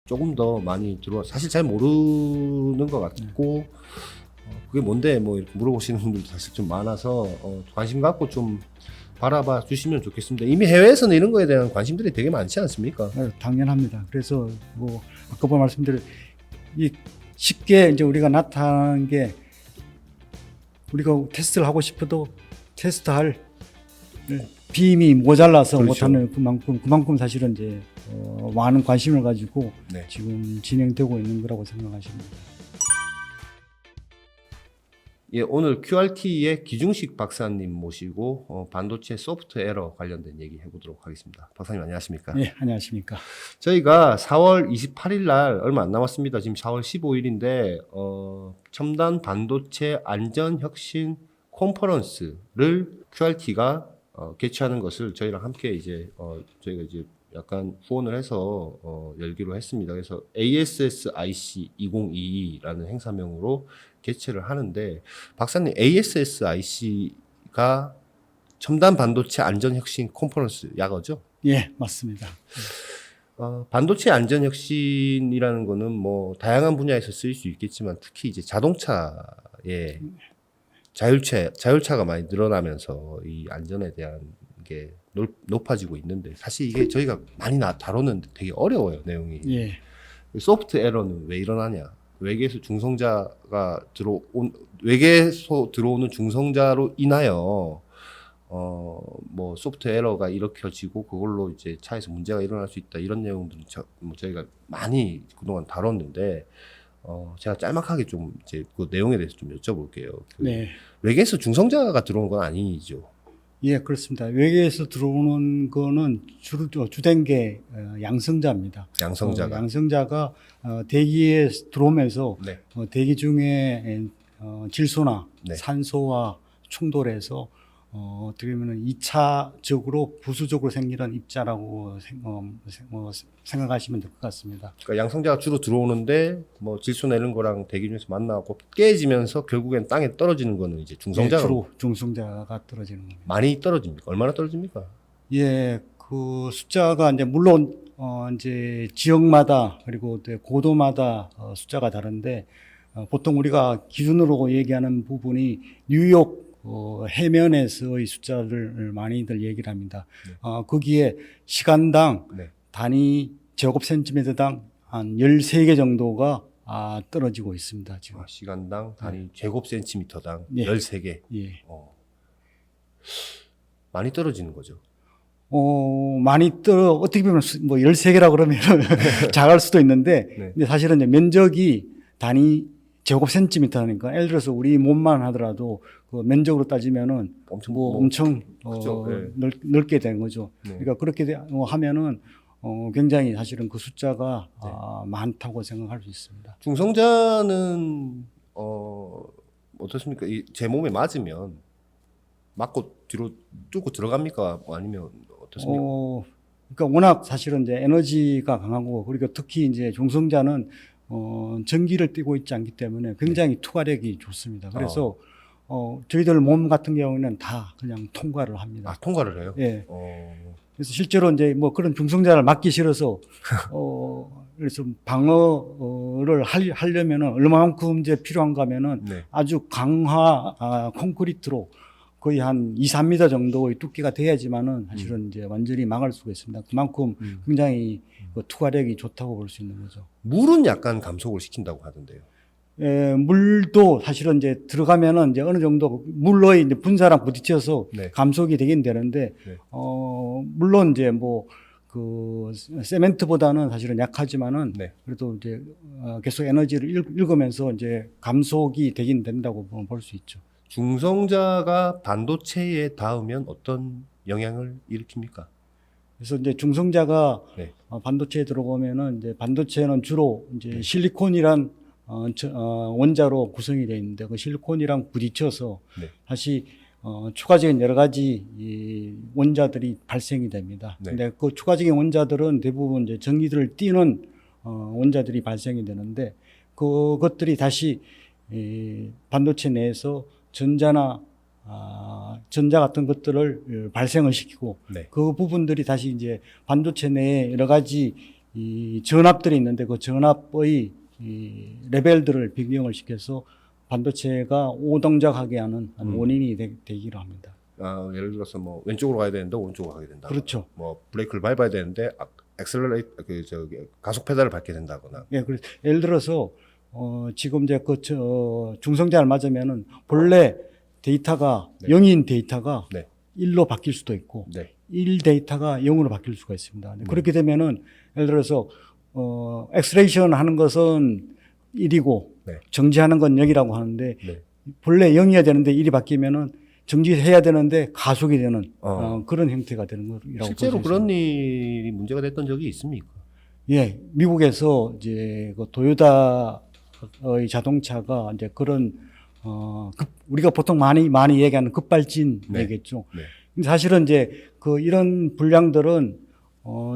조금 더 많이 들어와 사실 잘 모르는 것 같고 그게 뭔데 뭐 이렇게 물어보시는 분들도 사실 좀 많아서 관심 갖고 좀 바라봐 주시면 좋겠습니다. 이미 해외에서는 이런 거에 대한 관심들이 되게 많지 않습니까? 당연합니다. 그래서 뭐 아까 말씀드린 이 쉽게 이제 우리가 나타나는 게 우리가 테스트를 하고 싶어도 테스트할 빔이 모자라서 그렇죠. 못하는 그만큼 사실은 이제 많은 관심을 가지고 네. 지금 진행되고 있는 거라고 생각하십니다. 예, 오늘 QRT의 기중식 박사님 모시고 반도체 소프트 에러 관련된 얘기 해보도록 하겠습니다. 박사님 안녕하십니까? 네, 안녕하십니까? 저희가 4월 28일 날 얼마 안 남았습니다. 지금 4월 15일인데 첨단 반도체 안전 혁신 컨퍼런스를 QRT가 개최하는 것을 저희랑 함께 이제 저희가 이제 약간 후원을 해서 열기로 했습니다. 그래서 ASSIC 2022라는 행사명으로 개최를 하는데 박사님 ASSIC가 첨단 반도체 안전 혁신 컨퍼런스 약어죠? 예, 맞습니다. 반도체 안전 혁신이라는 거는 뭐 다양한 분야에서 쓰일 수 있겠지만 특히 이제 자동차의 자율차가 많이 늘어나면서 이 안전에 대한 게 높아지고 있는데 사실 이게 저희가 많이 다뤘는데 되게 어려워요, 내용이. 예. 소프트 에러는 왜 일어나냐? 외계에서 들어오는 중성자로 인하여 뭐 소프트 에러가 일으켜지고 그걸로 이제 차에서 문제가 일어날 수 있다 이런 내용들은 저희가 많이 그동안 다뤘는데 제가 짤막하게 좀 이제 그 내용에 대해서 좀 여쭤볼게요. 네. 외계에서 중성자가 들어오는 건 아니죠. 예, 그렇습니다. 외계에서 들어오는 거는 주로 주된 게 양성자입니다. 양성자가. 양성자가 대기에 들어오면서 네. 대기 중에 질소나 네. 산소와 충돌해서 어떻게 보면 2차적으로 부수적으로 생기는 입자라고 생각하시면 될 것 같습니다. 그러니까 양성자가 주로 들어오는데 뭐 질소 내는 거랑 대기 중에서 만나고 깨지면서 결국엔 땅에 떨어지는 거는 이제 중성자가 주로 중성자가 떨어지는 겁니다. 많이 떨어집니까? 얼마나 떨어집니까? 예, 그 숫자가 이제 물론 이제 지역마다 그리고 또 고도마다 숫자가 다른데 보통 우리가 기준으로 얘기하는 부분이 뉴욕 해면에서의 숫자를 많이들 얘기를 합니다. 네. 거기에 시간당 네. 단위 제곱센티미터당 한 13개 정도가 떨어지고 있습니다. 지금. 시간당 단위 제곱센티미터당 예. 13개. 예. 많이 떨어지는 거죠. 어떻게 보면 뭐 13개라 그러면 작을 수도 있는데, 네. 근데 사실은 이제 면적이 단위 제곱센티미터니까, 예를 들어서 우리 몸만 하더라도 그 면적으로 따지면은 엄청 그렇죠. 네. 넓게 되는 거죠. 네. 그러니까 그렇게 하면은 굉장히 사실은 그 숫자가 네. 많다고 생각할 수 있습니다. 중성자는 어떻습니까? 제 몸에 맞으면 맞고 뒤로 뚫고 들어갑니까? 뭐 아니면 어떻습니까? 그러니까 워낙 사실은 이제 에너지가 강하고 그리고 특히 이제 중성자는 전기를 띠고 있지 않기 때문에 굉장히 투과력이 좋습니다. 그래서 저희들 몸 같은 경우는 다 그냥 통과를 합니다. 통과를 해요? 예. 그래서 실제로 이제 뭐 그런 중성자를 맞기 싫어서 그래서 방어를 하려면은 얼마만큼 이제 필요한가 하면은 네. 아주 강화 콘크리트로 거의 한 2, 3m 정도의 두께가 돼야지만은 사실은 이제 완전히 막을 수가 있습니다. 그만큼 굉장히 그 투과력이 좋다고 볼 수 있는 거죠. 물은 약간 감속을 시킨다고 하던데요. 예, 물도 사실은 이제 들어가면은 이제 어느 정도 물로의 이제 분사랑 부딪혀서 네. 감속이 되긴 되는데, 네. 물론 이제 뭐 그 세멘트보다는 사실은 약하지만은 네. 그래도 이제 계속 에너지를 읽으면서 이제 감속이 되긴 된다고 볼 수 있죠. 중성자가 반도체에 닿으면 어떤 영향을 일으킵니까? 그래서 이제 중성자가 네. 반도체에 들어오면은 이제 반도체는 주로 이제 네. 실리콘이란 원자로 구성이 되어 있는데 그 실리콘이랑 부딪혀서 네. 다시 추가적인 여러 가지 이 원자들이 발생이 됩니다. 네. 근데 그 추가적인 원자들은 대부분 이제 전기를 띠는 원자들이 발생이 되는데 그것들이 다시 이 반도체 내에서 전자 같은 것들을 발생을 시키고 네. 그 부분들이 다시 이제 반도체 내에 여러 가지 이 전압들이 있는데 그 전압의 이 레벨들을 변경을 시켜서 반도체가 오동작하게 하는 원인이 되기로 합니다. 예를 들어서 뭐 왼쪽으로 가야 되는데 오른쪽으로 가게 된다. 그렇죠. 뭐 브레이크를 밟아야 되는데 엑셀러레이트 가속 페달을 밟게 된다거나. 예, 그래서 예를 들어서 지금 이제 중성자를 맞으면은 본래 데이터가 네. 0인 데이터가 네. 1로 바뀔 수도 있고 네. 1 데이터가 0으로 바뀔 수가 있습니다. 그렇게 되면은 예를 들어서 엑스레이션 하는 것은 1이고 네. 정지하는 건 0이라고 하는데 네. 본래 0이어야 되는데 1이 바뀌면은 정지해야 되는데 가속이 되는 그런 형태가 되는 거라고 실제로 볼수 그런 있습니다. 일이 문제가 됐던 적이 있습니까? 예, 미국에서 이제 그 도요타의 자동차가 이제 그런 우리가 보통 많이 얘기하는 급발진이겠죠. 네. 근데 사실은 이제 이런 불량들은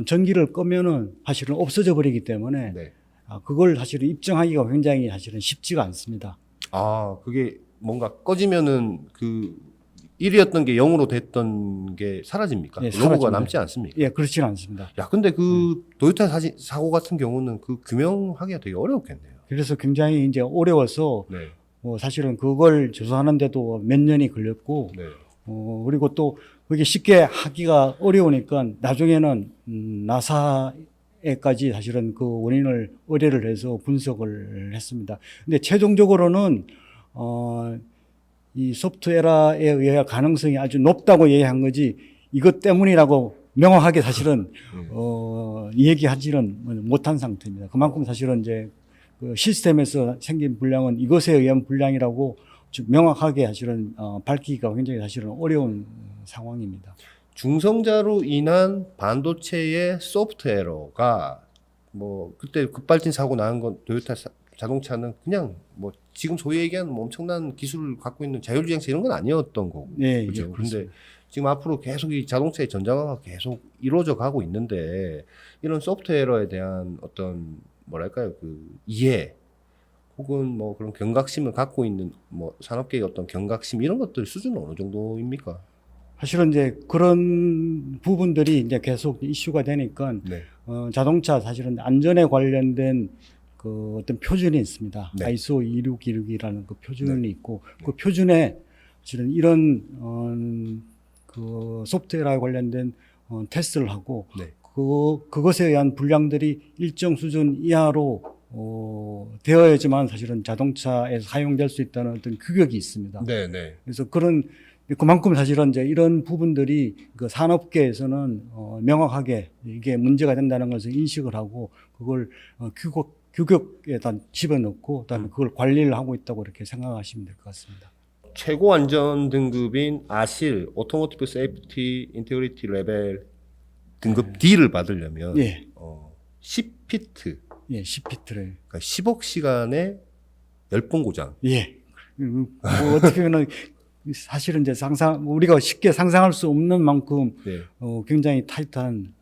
전기를 끄면은 사실은 없어져 버리기 때문에 네. 그걸 사실은 입증하기가 굉장히 사실은 쉽지가 않습니다. 그게 뭔가 꺼지면은 그 1이었던 게 0으로 됐던 게 사라집니까? 예, 로고가 사라집니다. 남지 않습니까? 예, 그렇지는 않습니다. 야, 근데 도요타 사고 같은 경우는 그 규명하기가 되게 어렵겠네요. 그래서 굉장히 이제 어려워서 네. 사실은 그걸 조사하는데도 몇 년이 걸렸고 네. 그리고 또 그게 쉽게 하기가 어려우니까 나중에는 나사에까지 사실은 그 원인을 의뢰를 해서 분석을 했습니다. 근데 최종적으로는 이 소프트웨어에 의할 가능성이 아주 높다고 얘기한 거지 이것 때문이라고 명확하게 사실은 얘기하지는 못한 상태입니다. 그만큼 사실은 이제 그 시스템에서 생긴 불량은 이것에 의한 불량이라고 명확하게 사실은 밝히기가 굉장히 사실은 어려운 상황입니다. 중성자로 인한 반도체의 소프트 에러가 뭐 그때 급발진 사고 난 건 도요타 자동차는 그냥 뭐 지금 소위 얘기하는 뭐 엄청난 기술을 갖고 있는 자율주행차 이런 건 아니었던 거고. 네, 그렇죠. 예, 그런데 그렇습니다. 지금 앞으로 계속 이 자동차의 전장화가 계속 이루어져 가고 있는데 이런 소프트 에러에 대한 어떤 뭐랄까요 그 이해 혹은 뭐 그런 경각심을 갖고 있는 뭐 산업계의 어떤 경각심 이런 것들 수준은 어느 정도입니까? 사실은 이제 그런 부분들이 이제 계속 이슈가 되니까 네. 자동차 사실은 안전에 관련된 그 어떤 표준이 있습니다. 네. ISO 26126이라는 그 표준이 네. 있고 그 표준에 사실은 이런 그 소프트웨어에 관련된 테스트를 하고 네. 그것에 의한 불량들이 일정 수준 이하로 되어야지만 사실은 자동차에서 사용될 수 있다는 어떤 규격이 있습니다. 네, 네. 그래서 그만큼 사실은 이제 이런 부분들이 그 산업계에서는 명확하게 이게 문제가 된다는 것을 인식을 하고 그걸 규격에다 집어넣고 그다음에 그걸 관리를 하고 있다고 이렇게 생각하시면 될 것 같습니다. 최고 안전 등급인 아실 오토모티브 세이프티 인테그리티 레벨 등급 D를 받으려면 예, 10피트 예, 10피트를. 그러니까 10억 시간에 10번 고장. 예. 뭐 어떻게 보면 사실은 이제 우리가 쉽게 상상할 수 없는 만큼 네. 굉장히 타이트한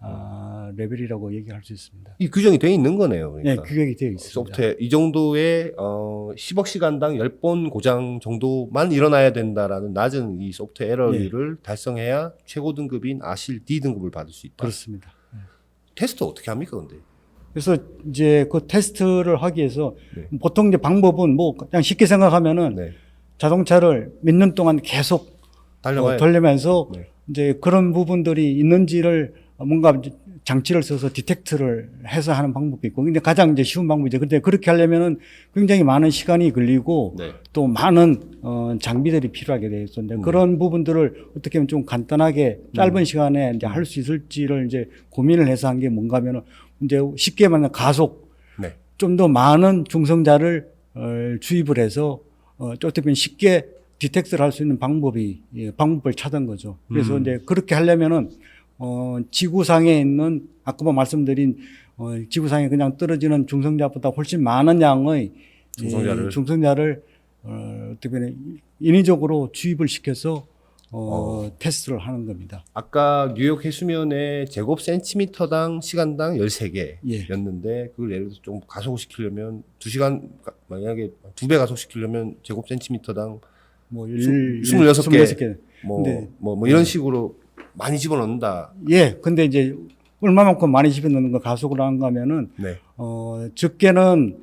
레벨이라고 얘기할 수 있습니다. 이 규정이 돼 있는 거네요. 그러니까. 예, 규격이 되어 있습니다. 소프트웨어 이 정도의 10억 시간당 10번 고장 정도만 일어나야 된다라는 낮은 이 소프트웨어 에러를 달성해야 최고 등급인 아실 D 등급을 받을 수 있다. 그렇습니다. 테스트 어떻게 합니까, 근데? 그래서 이제 그 테스트를 하기 위해서 네. 보통 이제 방법은 뭐 그냥 쉽게 생각하면은 네. 자동차를 몇 년 동안 계속 돌리면서 네. 이제 그런 부분들이 있는지를 뭔가 장치를 써서 디텍트를 해서 하는 방법이 있고, 근데 가장 이제 쉬운 방법이죠. 근데 그렇게 하려면은 굉장히 많은 시간이 걸리고 네. 또 많은 장비들이 필요하게 되어 있었는데 그런 부분들을 어떻게 하면 좀 간단하게 짧은 시간에 이제 할 수 있을지를 이제 고민을 해서 한 게 뭔가면은 이제 쉽게 말하면 가속 네. 좀 더 많은 중성자를 주입을 해서 어떻게 보면 쉽게 디텍트를 할 수 있는 방법을 찾은 거죠. 그래서 이제 그렇게 하려면은 지구상에 있는 아까 말씀드린 지구상에 그냥 떨어지는 중성자보다 훨씬 많은 양의 중성자를 어떻게 보면 인위적으로 주입을 시켜서 테스트를 하는 겁니다. 아까 뉴욕 해수면에 제곱 센티미터당 시간당 13개였는데 그걸 예를 들어서 좀 가속시키려면 2시간 만약에 2배 가속시키려면 제곱 센티미터당 뭐 26개 뭐 뭐 이런 식으로 많이 집어넣는다. 예. 근데 이제 얼마만큼 많이 집어넣는 거 가속을 하는가 하면은 네. 적게는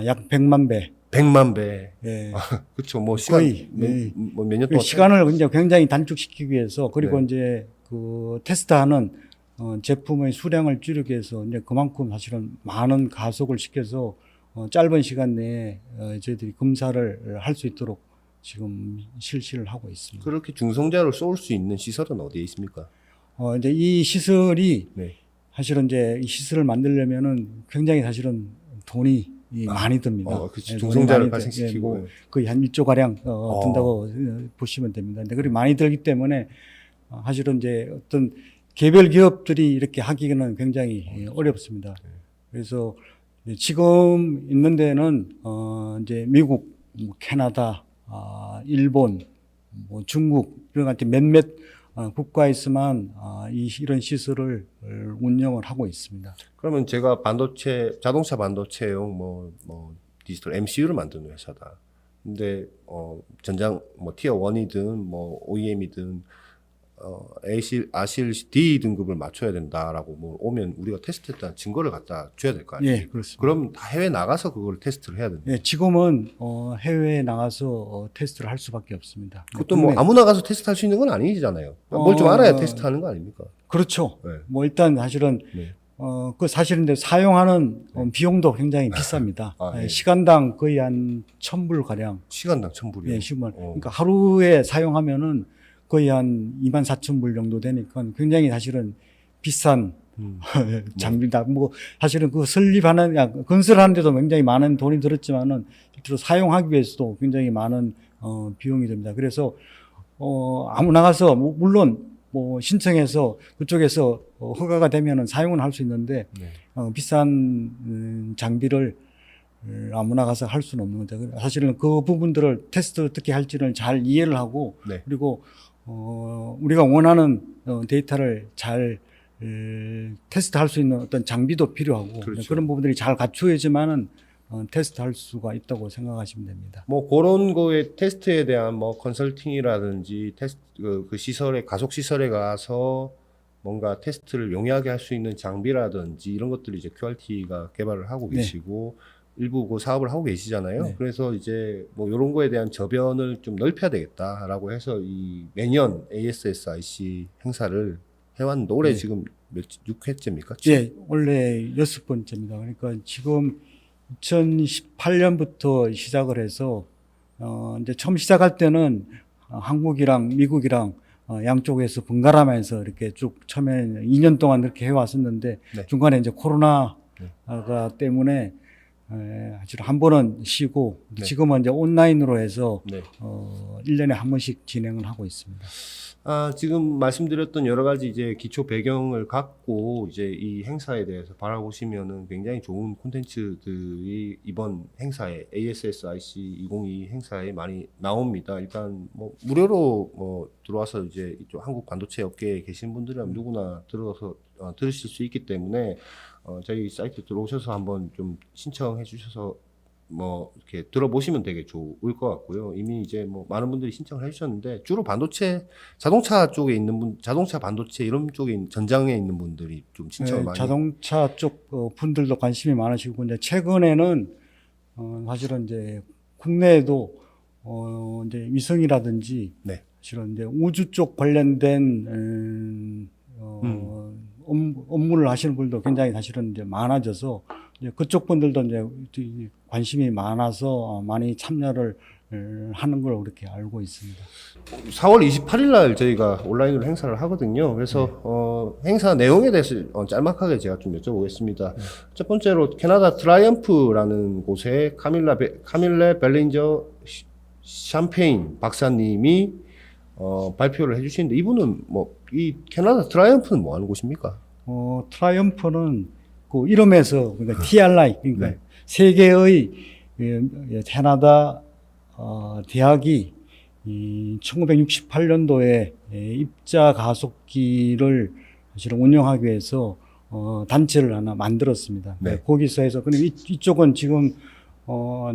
약 100만 배. 100만 배. 예. 그렇죠. 뭐 시간 거의, 예. 몇 년 그 동안 시간을 굉장히 단축시키기 위해서 그리고 네. 이제 그 테스트하는 제품의 수량을 줄이기 위해서 이제 그만큼 사실은 많은 가속을 시켜서 짧은 시간 내에 저희들이 검사를 할 수 있도록 지금 실시를 하고 있습니다. 그렇게 중성자를 쏠 수 있는 시설은 어디에 있습니까? 이제 이 시설이 네. 사실은 이제 이 시설을 만들려면은 굉장히 사실은 돈이 많이 듭니다. 그렇죠. 예, 중성자를 돈이 많이 발생시키고. 뭐 거의 한 1조 가량 든다고 보시면 됩니다. 근데 그리 많이 들기 때문에 사실은 이제 어떤 개별 기업들이 이렇게 하기는 굉장히 어렵습니다. 그래서 지금 있는 데는 이제 미국, 뭐 캐나다, 일본, 뭐 중국 이런 같은 몇몇 국가에서만 이런 시설을 운영을 하고 있습니다. 그러면 제가 자동차 반도체용 뭐 디지털 MCU를 만드는 회사다. 근데 전장 뭐 티어 1이든 뭐 OEM이든 아실 D 등급을 맞춰야 된다라고 뭐 오면 우리가 테스트했다는 증거를 갖다 줘야 될 거 아니에요? 예, 그렇습니다. 그럼 다 해외 나가서 그걸 테스트를 해야 된다. 예, 지금은 해외에 나가서 테스트를 할 수밖에 없습니다. 그것도 뭐 아무나 가서 테스트할 수 있는 건 아니잖아요. 뭘 좀 알아야 테스트하는 거 아닙니까? 그렇죠. 네. 뭐 일단 사실은 네. 그 사실은 사용하는 비용도 굉장히 비쌉니다. 네. 시간당 거의 한 1,000불 가량. 시간당 1,000불이요. 예, 그러니까 하루에 사용하면은 거의 한 24,000불 정도 되니까 굉장히 사실은 비싼 장비다. 뭐 사실은 그 건설하는데도 굉장히 많은 돈이 들었지만은 실제로 사용하기 위해서도 굉장히 많은 비용이 듭니다. 그래서 아무나 가서 물론 뭐 신청해서 그쪽에서 허가가 되면은 사용은 할 수 있는데 네. 비싼 장비를 아무나 가서 할 수는 없는 거죠. 사실은 그 부분들을 테스트 어떻게 할지를 잘 이해를 하고 네. 그리고 우리가 원하는 데이터를 잘 테스트할 수 있는 어떤 장비도 필요하고 그렇죠. 그런 부분들이 잘 갖추어야지만은 테스트할 수가 있다고 생각하시면 됩니다. 뭐 그런 거에 테스트에 대한 뭐 컨설팅이라든지 테스트 그 시설에 가속 시설에 가서 뭔가 테스트를 용이하게 할 수 있는 장비라든지 이런 것들을 이제 QRT가 개발을 하고 네. 계시고 일부 그 사업을 하고 계시잖아요. 네. 그래서 이제 뭐 이런 거에 대한 저변을 좀 넓혀야 되겠다라고 해서 이 매년 ASSIC 행사를 해왔는데 올해 네. 지금 6회째입니까? 예, 원래 6번째입니다. 그러니까 지금 2018년부터 시작을 해서 이제 처음 시작할 때는 한국이랑 미국이랑 양쪽에서 번갈아가면서 이렇게 쭉 처음에 2년 동안 이렇게 해왔었는데 네. 중간에 이제 코로나가 때문에 사실 한 번은 쉬고 네. 지금은 이제 온라인으로 해서 네. 1년에 한 번씩 진행을 하고 있습니다. 지금 말씀드렸던 여러 가지 이제 기초 배경을 갖고 이제 이 행사에 대해서 바라보시면은 굉장히 좋은 콘텐츠들이 이번 행사에 ASSIC 2022 행사에 많이 나옵니다. 일단 뭐 무료로 뭐 들어와서 이제 이쪽 한국 반도체 업계에 계신 분들이라면 누구나 들어서 들으실 수 있기 때문에 저희 사이트 들어오셔서 한번 좀 신청해 주셔서 뭐 이렇게 들어보시면 되게 좋을 것 같고요. 이미 이제 뭐 많은 분들이 신청을 해주셨는데 주로 반도체, 자동차 쪽에 있는 자동차 반도체 이런 쪽에 전장에 있는 분들이 좀 신청을 많이. 자동차 쪽 분들도 관심이 많으시고 이제 최근에는 사실은 이제 국내에도 이제 위성이라든지 네. 사실은 이제 우주 쪽 관련된 업무를 하시는 분들도 굉장히 사실은 이제 많아져서 이제 그쪽 분들도 이제 관심이 많아서 많이 참여를 하는 걸 그렇게 알고 있습니다. 4월 28일 날 저희가 온라인으로 행사를 하거든요. 그래서 행사 내용에 대해서 짤막하게 제가 좀 여쭤보겠습니다. 첫 번째로 캐나다 트라이엄프라는 곳에 카밀레 벨린저 샴페인 박사님이 발표를 해주시는데 이분은 뭐 이 캐나다 트라이엄프는 뭐 하는 곳입니까? 트라이엄프는 그 이름에서 그러니까 TRI 그러니까 네. 세계의 캐나다 대학이 1968년도에 입자 가속기를 사실은 운영하기 위해서 단체를 하나 만들었습니다. 네. 거기서 해서 근데 이쪽은 지금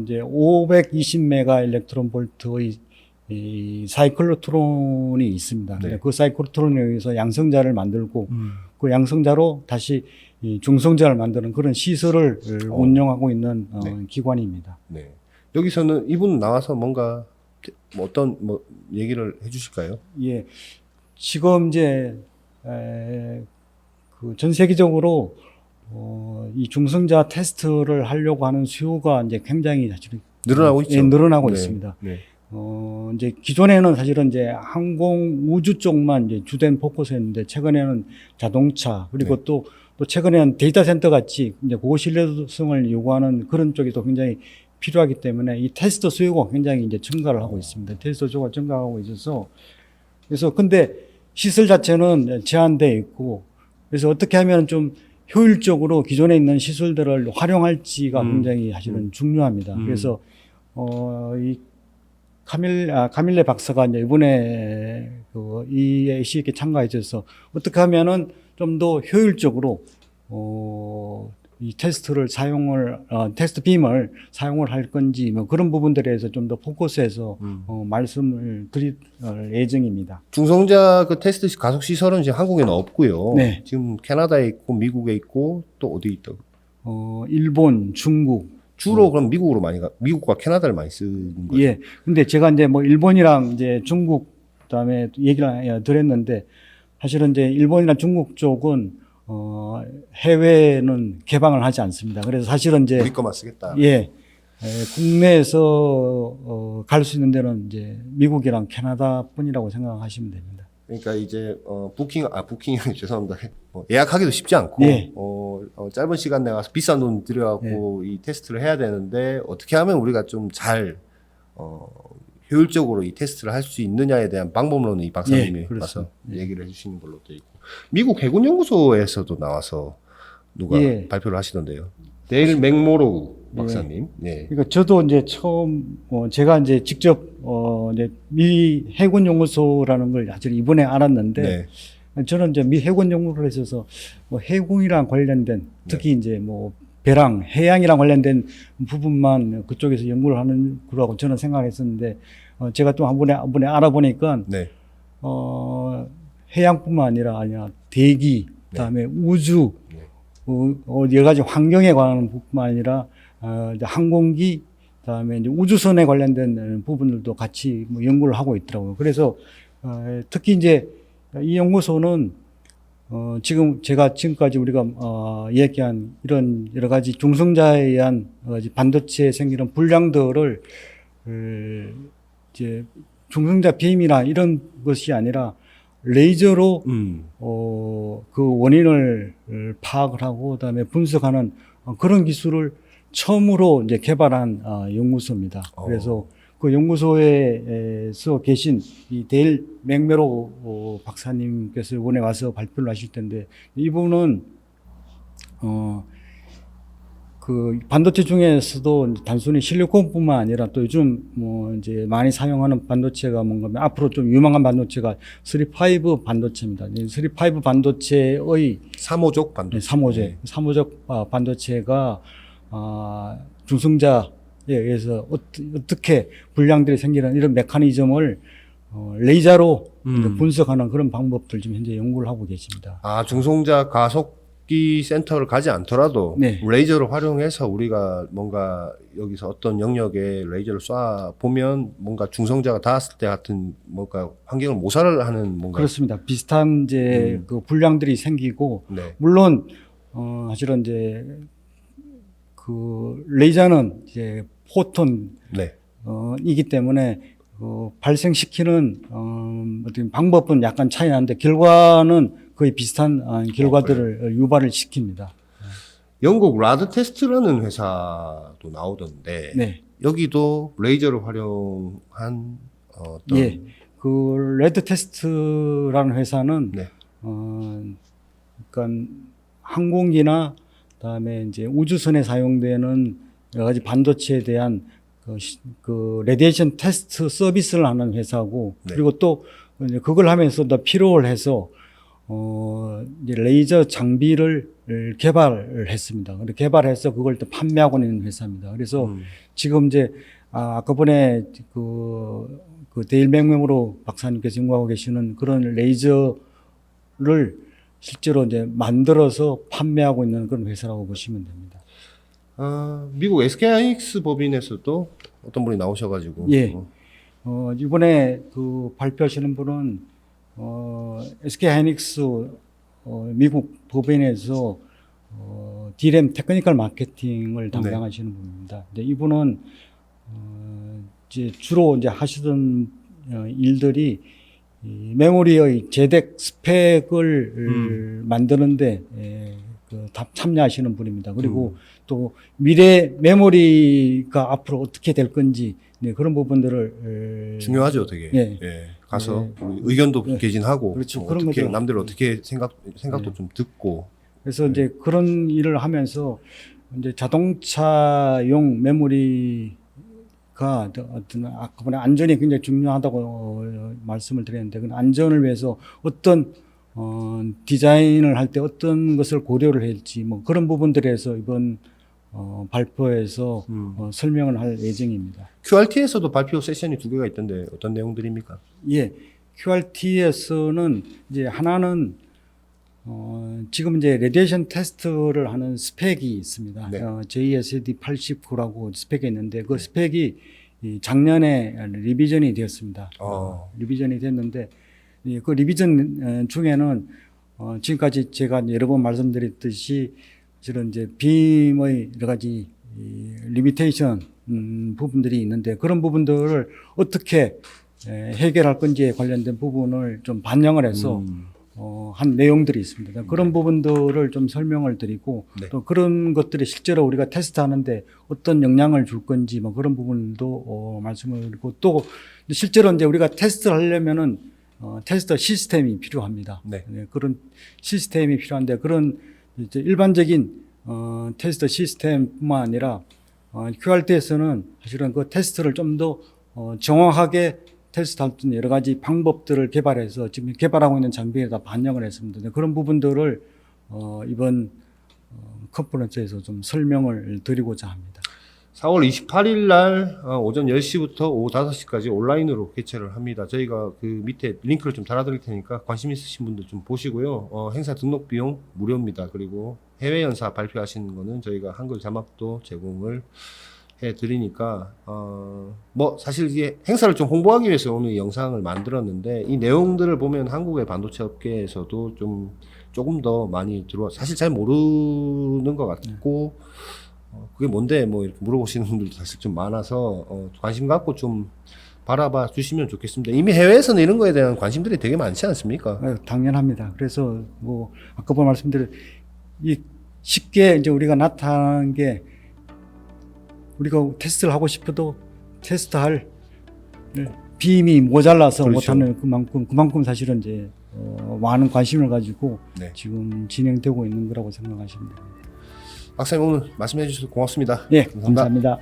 이제 520메가 일렉트론 볼트의 이 사이클로트론이 있습니다. 네. 그 사이클로트론에 의해서 양성자를 만들고 그 양성자로 다시 이 중성자를 만드는 그런 시설을 운영하고 있는 네. 기관입니다. 네. 여기서는 이분 나와서 뭔가 뭐 어떤 뭐 얘기를 해주실까요? 예, 지금 이제 그 전 세계적으로 이 중성자 테스트를 하려고 하는 수요가 이제 굉장히 사실은 늘어나고 있죠. 예, 늘어나고 네. 있습니다. 네. 이제 기존에는 사실은 이제 항공 우주 쪽만 이제 주된 포커스였는데 최근에는 자동차 그리고 네. 또 최근에는 데이터 센터 같이 이제 고신뢰성을 요구하는 그런 쪽이 또 굉장히 필요하기 때문에 이 테스트 수요가 굉장히 이제 증가를 하고 있습니다. 테스트 수요가 증가하고 있어서 그래서 근데 시설 자체는 제한되어 있고 그래서 어떻게 하면 좀 효율적으로 기존에 있는 시설들을 활용할지가 굉장히 사실은 중요합니다. 그래서 이 카밀레 박사가 이제 이번에 그 EAC에 참가해 주셔서 어떻게 하면은 좀 더 효율적으로 이 테스트를 테스트 빔을 사용을 할 건지 뭐 그런 부분들에 대해서 좀 더 포커스해서 말씀을 드릴 예정입니다. 중성자 그 테스트 가속 시설은 지금 한국에는 없고요. 네. 지금 캐나다에 있고 미국에 있고 또 어디 있다고? 일본, 중국. 주로 그럼 미국으로 많이 미국과 캐나다를 많이 쓰는 거죠. 예. 근데 제가 이제 뭐 일본이랑 이제 중국 그다음에 얘기를 드렸는데 사실은 이제 일본이나 중국 쪽은 해외는 개방을 하지 않습니다. 그래서 사실은 이제 우리 거만 쓰겠다. 예. 국내에서 갈 수 있는 데는 이제 미국이랑 캐나다뿐이라고 생각하시면 됩니다. 그러니까 이제 부킹이 죄송합니다. 예약하기도 쉽지 않고 예. 짧은 시간 내에 가서 비싼 돈 들여갖고 이 테스트를 해야 되는데 어떻게 하면 우리가 좀 잘 효율적으로 이 테스트를 할 수 있느냐에 대한 방법론을 이 박사님이 예, 와서 그렇습니다. 얘기를 해주시는 걸로 되어 있고 미국 해군연구소에서도 나와서 누가 예. 발표를 하시던데요. 데일 맥모로우 박사님. 예. 그러니까 저도 이제 처음 제가 이제 직접 이제 미 해군 연구소라는 걸 사실 이번에 알았는데 네. 저는 이제 미 해군 연구소에 있어서 뭐 해군이랑 관련된 특히 이제 뭐 배랑 해양이랑 관련된 부분만 그쪽에서 연구를 하는 거라고 저는 생각했었는데 제가 또 한 번에 알아보니까 네. 해양뿐만 아니라 대기 그다음에 우주 네. 여러 가지 환경에 관한 부분만 아니라 이제 항공기 그다음에 이제 우주선에 관련된 부분들도 같이 뭐 연구를 하고 있더라고요. 그래서 특히 이제 이 연구소는 지금 제가 지금까지 우리가 이야기한 이런 여러 가지 중성자에 의한 반도체에 생기는 불량들을 이제 중성자 빔이나 이런 것이 아니라 레이저로 그 원인을 파악을 하고 그다음에 분석하는 그런 기술을 처음으로 이제 개발한 연구소입니다. 그래서 그 연구소에서 계신 이 데일 맥메로 박사님께서 이번에 와서 발표를 하실 텐데 이분은 그 반도체 중에서도 단순히 실리콘뿐만 아니라 또 요즘 뭐 이제 많이 사용하는 반도체가 뭔가 하면 앞으로 좀 유망한 반도체가 3-5 반도체입니다. 3-5 반도체의 3호족 반도체. 3호제, 3호적 반도체가 중성자에 의해서 어떻게 불량들이 생기는 이런 메커니즘을 레이저로 분석하는 그런 방법들 지금 현재 연구를 하고 계십니다. 중성자 가속기 센터를 가지 않더라도 네. 레이저를 활용해서 우리가 뭔가 여기서 어떤 영역에 레이저를 쏴 보면 뭔가 중성자가 닿았을 때 같은 뭔가 환경을 모사를 하는 뭔가 그렇습니다. 비슷한 이제 그 불량들이 생기고 네. 물론 사실은 이제 그 레이저는 이제 포톤 네. 이기 때문에 발생시키는 어떤 방법은 약간 차이 나는데 결과는 거의 비슷한 결과들을 유발을 시킵니다. 영국 라드 테스트라는 회사도 나오던데 네. 여기도 레이저를 활용한 어떤 예. 그 레드 테스트라는 회사는 네. 그러니까 항공기나 그다음에 이제 우주선에 사용되는 여러 가지 반도체에 대한 그 레디에이션 테스트 서비스를 하는 회사고 네. 그리고 또 이제 그걸 하면서 더 필요를 해서 이제 레이저 장비를 개발을 했습니다. 그리고 개발해서 그걸 또 판매하고 있는 회사입니다. 그래서 지금 이제 아까 전에 그 그 데일맥mem으로 박사님께서 연구하고 계시는 그런 레이저를 실제로 이제 만들어서 판매하고 있는 그런 회사라고 보시면 됩니다. 미국 SK하이닉스 법인에서도 어떤 분이 나오셔가지고 예. 이번에 그 발표하시는 분은 SK하이닉스 미국 법인에서 D램 테크니컬 마케팅을 담당하시는 분입니다. 근데 이분은 이제 주로 이제 하시던 일들이 이 메모리의 제덱 스펙을 만드는데 참여하시는 분입니다. 그리고 또 미래 메모리가 앞으로 어떻게 될 건지 그런 부분들을 중요하죠, 되게. 예. 예. 가서 의견도 개진하고 그렇죠. 뭐 그런 어떻게 것들. 남들 어떻게 생각도 좀 듣고. 그래서 이제 그런 일을 하면서 이제 자동차용 메모리가 어떤 아까번에 안전이 굉장히 중요하다고 말씀을 드렸는데 그 안전을 위해서 어떤 디자인을 할 때 어떤 것을 고려를 할지 뭐 그런 부분들에서 이번 발표에서 설명을 할 예정입니다. QRT에서도 발표 세션이 2개가 있던데 어떤 내용들입니까? 예, QRT에서는 이제 하나는 지금 이제 레디에이션 테스트를 하는 스펙이 있습니다. 네. JSD89라고 스펙이 있는데 그 스펙이 이 작년에 리비전이 되었습니다. 리비전이 됐는데 그 리비전 중에는 지금까지 제가 여러 번 말씀드렸듯이 저런 이제 빔의 여러 가지 리미테이션 부분들이 있는데 그런 부분들을 어떻게 해결할 건지에 관련된 부분을 좀 반영을 해서 한 내용들이 있습니다. 그런 부분들을 좀 설명을 드리고 네. 또 그런 것들이 실제로 우리가 테스트하는데 어떤 영향을 줄 건지 뭐 그런 부분도 말씀을 드리고 또 실제로 이제 우리가 테스트를 하려면은 테스트 시스템이 필요합니다. 네. 그런 시스템이 필요한데 그런 이제 일반적인 테스트 시스템뿐만 아니라 QRT에서는 사실은 그 테스트를 좀 더 정확하게 테스트할 수 있는 여러 가지 방법들을 개발해서 지금 개발하고 있는 장비에다 반영을 했습니다. 그런 부분들을 이번 컨퍼런스에서 좀 설명을 드리고자 합니다. 4월 28일 날 오전 10시부터 오후 5시까지 온라인으로 개최를 합니다. 저희가 그 밑에 링크를 좀 달아드릴 테니까 관심 있으신 분들 좀 보시고요. 행사 등록 비용 무료입니다. 그리고 해외 연사 발표하시는 거는 저희가 한글 자막도 제공을 해드리니까 뭐 사실 이게 행사를 좀 홍보하기 위해서 오늘 이 영상을 만들었는데 이 내용들을 보면 한국의 반도체 업계에서도 좀 조금 더 많이 사실 잘 모르는 것 같고 그게 뭔데 뭐 이렇게 물어보시는 분들도 사실 좀 많아서 관심 갖고 좀 바라봐 주시면 좋겠습니다. 이미 해외에서는 이런 거에 대한 관심들이 되게 많지 않습니까? 당연합니다. 그래서 뭐 아까 말씀드린 이 쉽게 이제 우리가 나타난 게 우리가 테스트를 하고 싶어도 테스트할 빔이 모자라서 그렇죠. 못하는 그만큼 사실은 이제 많은 관심을 가지고 네. 지금 진행되고 있는 거라고 생각하시면 됩니다. 박사님 오늘 말씀해 주셔서 고맙습니다. 예, 감사합니다.